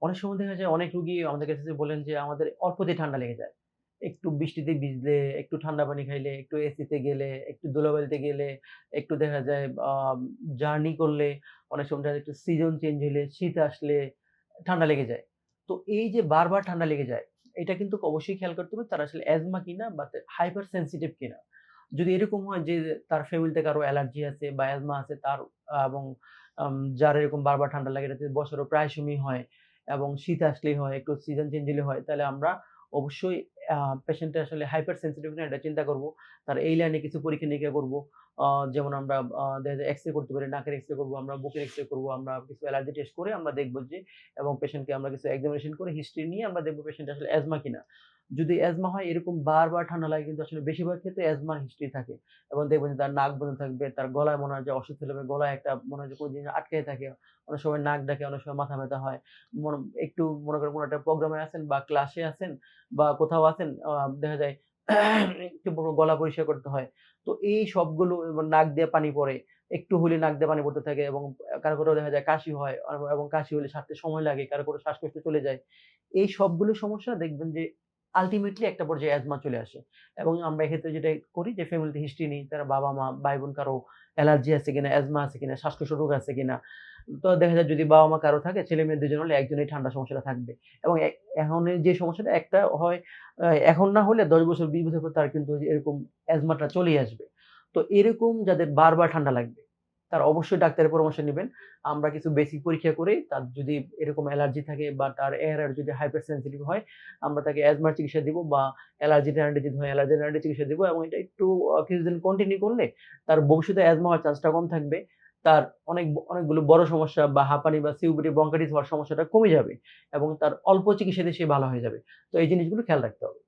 অনেক সময় দেখা যায় অনেক রোগী আমাদের কাছে এসে বলেন যে, "আমাদের অল্পতেই ঠান্ডা লেগে যায়। একটু বৃষ্টিতে ভিজলে, একটু ঠান্ডা পানি খাইলে, একটু এসিতে গেলে, একটু ধুলাবালিতে গেলে, একটু দেখা যায় জার্নি করলে, অনেক সময় দেখা যায় একটু সিজন চেঞ্জ হইলে, শীত আসলে ঠান্ডা লেগে যায়।" তো এই যে বারবার ঠান্ডা লেগে যায়, এটা কিন্তু অবশ্যই খেয়াল করতে হবে তার আসলে অ্যাজমা কিনা বা হাইপার সেনসিটিভ কিনা। যদি এরকম হয় যে তার ফ্যামিলিতে কারো অ্যালার্জি আছে বা অ্যাজমা আছে তার এবং যার এরকম বারবার ঠান্ডা লাগে এটা যদি বছরে প্রায় সময়ই হয় এবং শীত আসলেই হয়, একটু সিজন চেঞ্জ হলে হয়, তাহলে আমরা অবশ্যই আ পেশেন্টের আসলে হাইপার সেনসিটিভ কিনা এটা চিন্তা করব। তার এই লাইনে কিছু পরীক্ষা-নিরীক্ষা করব। যেমন আমরা দেখা যায় এক্স-রে করতে পারি, নাকের এক্স-রে করব, আমরা বুকের এক্স-রে করব, আমরা কিছু অ্যালার্জি টেস্ট করে আমরা দেখব যে এবং পেশেন্টকে আমরা কিছু এক্সামিনেশন করে হিস্ট্রি নিয়ে আমরা দেখব পেশেন্টের আসলে অ্যাজমা কিনা। যদি অ্যাজমা হয় এরকম বারবার ঠান্ডা লাগে কিন্তু আসলে বেশিরভাগ ক্ষেত্রে অ্যাজমার হিস্ট্রি থাকে এবং দেখবেন যে তার নাক বন্ধ থাকবে, তার গলায় মনে হয় যে অসুস্থ লাগবে, গলায় একটা মনে হয় যে কোন জিনিস আটকায় থাকে। অনেক সময় নাক ডাকে, অনেক সময় মাথা ব্যথা হয়। একটু মনে করেন কোন একটা প্রোগ্রামে আছেন বা ক্লাসে আছেন বা কোথাও আছেন দেখা যায় একটু পুরো গলা পরিষ্কার করতে হয়। তো এই সবগুলো এবং নাক দিয়ে পানি পড়ে। একটু হলে নাক দিয়ে পানি পড়তে থাকে এবং কারো, কারো দেখা যায় কাশি হয় এবং কাশি হলে সারতে সময় লাগে। কারো, কারো শ্বাসকষ্ট চলে যায়। এই সবগুলো সমস্যা দেখবেন যে আল্টিমেটলি একটা পর্যায়ে অ্যাজমা চলে আসে। এবং আমরা এক্ষেত্রে যেটা করি যে ফ্যামিলিতে হিস্ট্রি নিই। তারা বাবা-মা, ভাই-বোন কারো অ্যালার্জি আছে কিনা, অ্যাজমা আছে কিনা, শ্বাসকষ্ট রোগ আছে কিনা। তো দেখা যায় যদি বাবা-মা কারো থাকে, ছেলে-মেয়ে ২ জন হলে একজনের ঠান্ডা সমস্যাটা থাকবে। এবং এখন এই যে সমস্যাটা একটা হয় এখন না হলে ১০ বছর ২০ বছর পর তার কিন্তু ওই যে এরকম অ্যাজমাটা চলেই আসবে। তো এরকম যাদের বারবার ঠান্ডা লাগবে, তারা অবশ্যই ডাক্তারের পরামর্শ নিবেন। আমরা কিছু বেসিক পরীক্ষা করে তার যদি এরকম অ্যালার্জি থাকে বা তার যদি হাইপার সেনসিটিভ হয়, আমরা তাকে অ্যাজমার চিকিৎসা দিব বা অ্যালার্জি রিলেটেড যদি হয় অ্যালার্জি রিলেটেড চিকিৎসা দিব এবং এটা একটু কিছুদিন কন্টিনিউ করলে তার ভবিষ্যতে অ্যাজমা হওয়ার চান্সটা কম থাকবে। তার অনেকগুলো বড় সমস্যা বা হাঁপানি বা সিওপিডি, ব্রঙ্কাইটিস হওয়ার সমস্যাটা কমে যাবে এবং তার অল্প চিকিৎসাতে সে ভালো হয়ে যাবে। তো এই জিনিসগুলো খেয়াল রাখতে হবে।